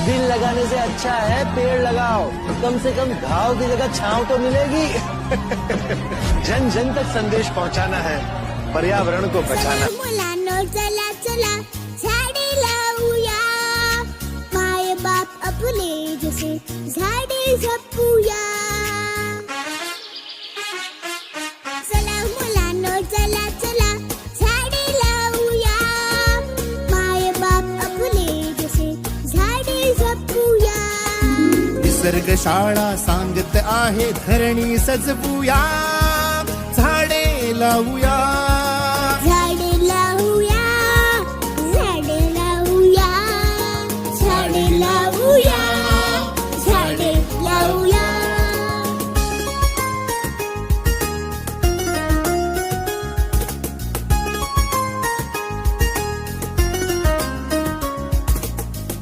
दिल लगाने से अच्छा है पेड़ लगाओ, कम से कम घाव की जगह छांव तो मिलेगी। जन जन तक संदेश पहुंचाना है, पर्यावरण को बचाना। मुलांनो चला चला झाडे लावूया, माय बाप आपले जसे झाडे जपूया। चला मुलांनो चला चला झाडे लावूया, माय बाप आपले जसे झाडे जपूया। निसर्ग शाळा सांगत आहे धरणी सजवूया, झाडे लावूया।